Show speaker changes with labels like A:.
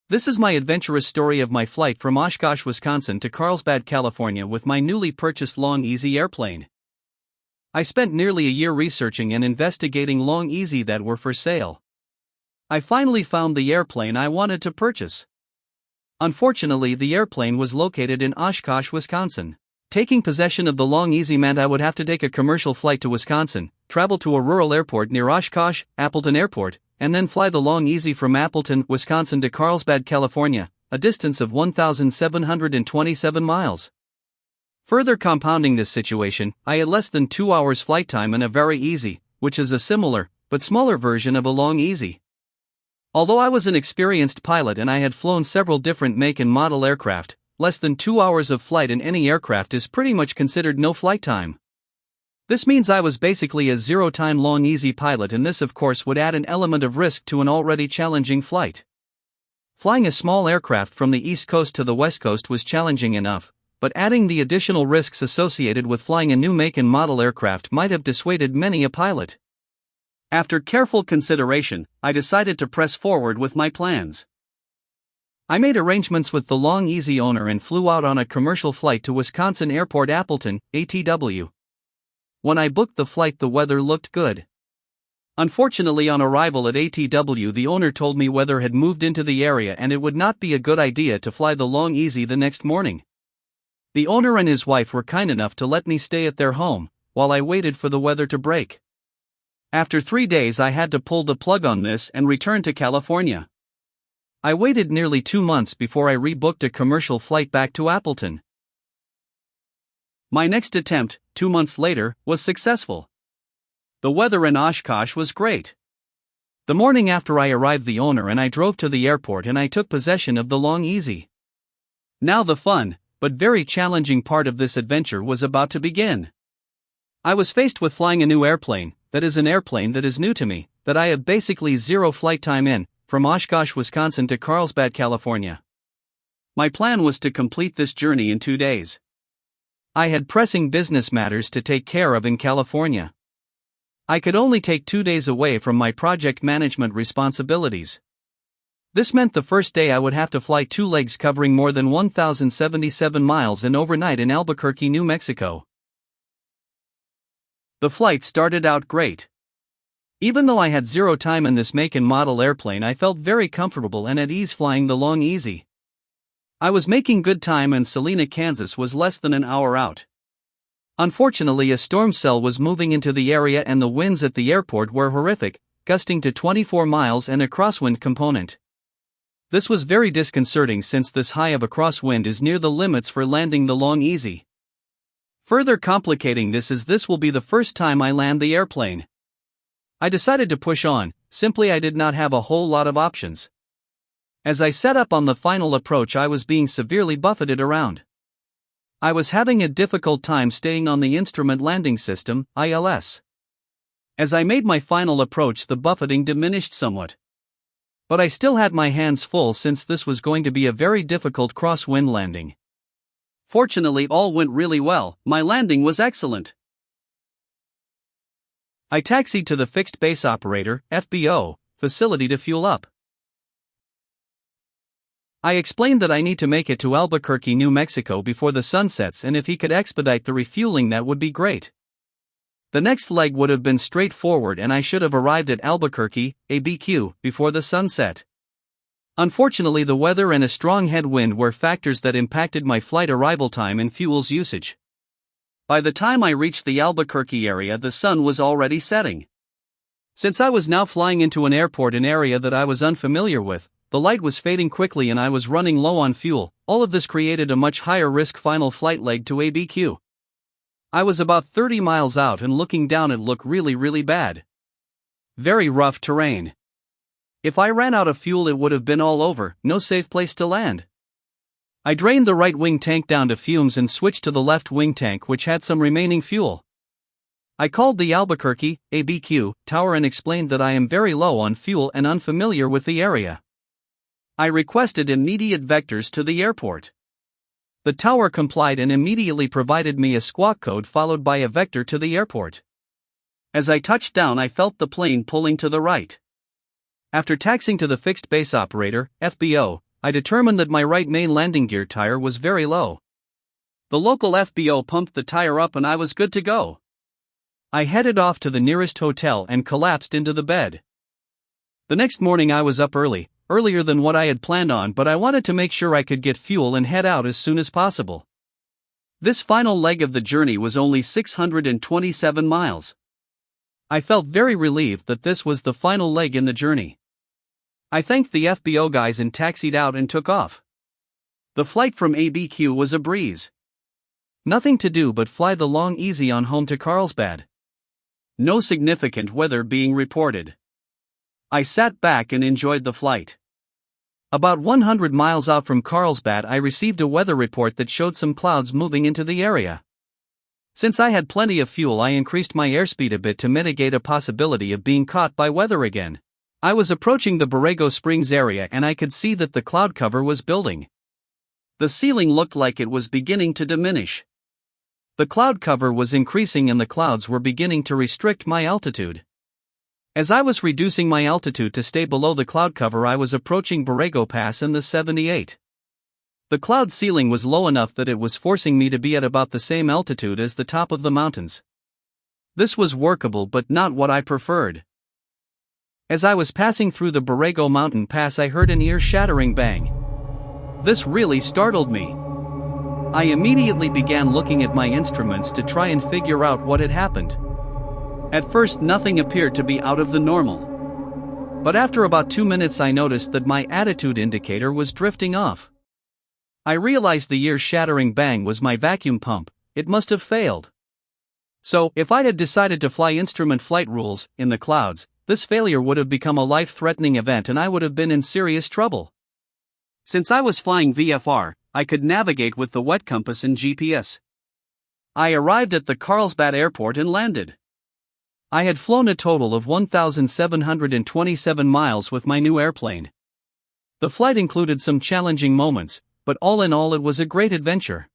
A: This is my adventurous story of my flight from Oshkosh, Wisconsin to Carlsbad, California with my newly purchased Long Easy airplane. I spent nearly a year researching and investigating Long Easy that were for sale. I finally found the airplane I wanted to purchase. Unfortunately, the airplane was located in Oshkosh, Wisconsin. Taking possession of the Long Easy meant I would have to take a commercial flight to Wisconsin, travel to a rural airport near Oshkosh, Appleton Airport, and then fly the Long Easy from Appleton, Wisconsin to Carlsbad, California, a distance of 1,727 miles. Further compounding this situation, I had less than 2 hours flight time in a Very Easy, which is a similar, but smaller version of a Long Easy. Although I was an experienced pilot and I had flown several different make and model aircraft, less than 2 hours of flight in any aircraft is pretty much considered no flight time. This means I was basically a zero-time Long Easy pilot, and this of course would add an element of risk to an already challenging flight. Flying a small aircraft from the East Coast to the West Coast was challenging enough, but adding the additional risks associated with flying a new make and model aircraft might have dissuaded many a pilot. After careful consideration, I decided to press forward with my plans. I made arrangements with the Long Easy owner and flew out on a commercial flight to Wisconsin Airport Appleton, ATW. When I booked the flight, the weather looked good. Unfortunately, on arrival at ATW, the owner told me weather had moved into the area and it would not be a good idea to fly the Long Easy the next morning. The owner and his wife were kind enough to let me stay at their home, while I waited for the weather to break. After 3 days, I had to pull the plug on this and return to California. I waited nearly 2 months before I rebooked a commercial flight back to Appleton. My next attempt, 2 months later, was successful. The weather in Oshkosh was great. The morning after I arrived, the owner and I drove to the airport and I took possession of the Long Easy. Now the fun, but very challenging part of this adventure was about to begin. I was faced with flying a new airplane, that is an airplane that is new to me, that I have basically zero flight time in, from Oshkosh, Wisconsin to Carlsbad, California. My plan was to complete this journey in 2 days. I had pressing business matters to take care of in California. I could only take 2 days away from my project management responsibilities. This meant the first day I would have to fly 2 legs covering more than 1,077 miles and overnight in Albuquerque, New Mexico. The flight started out great. Even though I had zero time in this make and model airplane, I felt very comfortable and at ease flying the Long Easy. I was making good time and Salina, Kansas was less than an hour out. Unfortunately, a storm cell was moving into the area and the winds at the airport were horrific, gusting to 24 miles and a crosswind component. This was very disconcerting since this high of a crosswind is near the limits for landing the Long Easy. Further complicating this will be the first time I land the airplane. I decided to push on, simply I did not have a whole lot of options. As I set up on the final approach, I was being severely buffeted around. I was having a difficult time staying on the instrument landing system, ILS. As I made my final approach, the buffeting diminished somewhat. But I still had my hands full since this was going to be a very difficult crosswind landing. Fortunately, all went really well. My landing was excellent. I taxied to the fixed base operator, FBO, facility to fuel up. I explained that I need to make it to Albuquerque, New Mexico before the sun sets, and if he could expedite the refueling, that would be great. The next leg would have been straightforward and I should have arrived at Albuquerque, ABQ, before the sun set. Unfortunately, the weather and a strong headwind were factors that impacted my flight arrival time and fuel's usage. By the time I reached the Albuquerque area, the sun was already setting. Since I was now flying into an airport, an area that I was unfamiliar with, the light was fading quickly and I was running low on fuel. All of this created a much higher risk final flight leg to ABQ. I was about 30 miles out and looking down it looked really bad. Very rough terrain. If I ran out of fuel, it would have been all over, no safe place to land. I drained the right wing tank down to fumes and switched to the left wing tank, which had some remaining fuel. I called the Albuquerque, ABQ, tower and explained that I am very low on fuel and unfamiliar with the area. I requested immediate vectors to the airport. The tower complied and immediately provided me a squawk code followed by a vector to the airport. As I touched down, I felt the plane pulling to the right. After taxiing to the fixed base operator, FBO, I determined that my right main landing gear tire was very low. The local FBO pumped the tire up and I was good to go. I headed off to the nearest hotel and collapsed into the bed. The next morning I was up early, earlier than what I had planned on, but I wanted to make sure I could get fuel and head out as soon as possible. This final leg of the journey was only 627 miles. I felt very relieved that this was the final leg in the journey. I thanked the FBO guys and taxied out and took off. The flight from ABQ was a breeze. Nothing to do but fly the Long Easy on home to Carlsbad. No significant weather being reported. I sat back and enjoyed the flight. About 100 miles out from Carlsbad, I received a weather report that showed some clouds moving into the area. Since I had plenty of fuel, I increased my airspeed a bit to mitigate a possibility of being caught by weather again. I was approaching the Borrego Springs area and I could see that the cloud cover was building. The ceiling looked like it was beginning to diminish. The cloud cover was increasing and the clouds were beginning to restrict my altitude. As I was reducing my altitude to stay below the cloud cover, I was approaching Borrego Pass in the 78. The cloud ceiling was low enough that it was forcing me to be at about the same altitude as the top of the mountains. This was workable but not what I preferred. As I was passing through the Borrego Mountain Pass, I heard an ear-shattering bang. This really startled me. I immediately began looking at my instruments to try and figure out what had happened. At first, nothing appeared to be out of the normal. But after about 2 minutes I noticed that my attitude indicator was drifting off. I realized the ear-shattering bang was my vacuum pump. It must have failed. So, if I had decided to fly instrument flight rules in the clouds, this failure would have become a life-threatening event and I would have been in serious trouble. Since I was flying VFR, I could navigate with the wet compass and GPS. I arrived at the Carlsbad Airport and landed. I had flown a total of 1,727 miles with my new airplane. The flight included some challenging moments, but all in all it was a great adventure.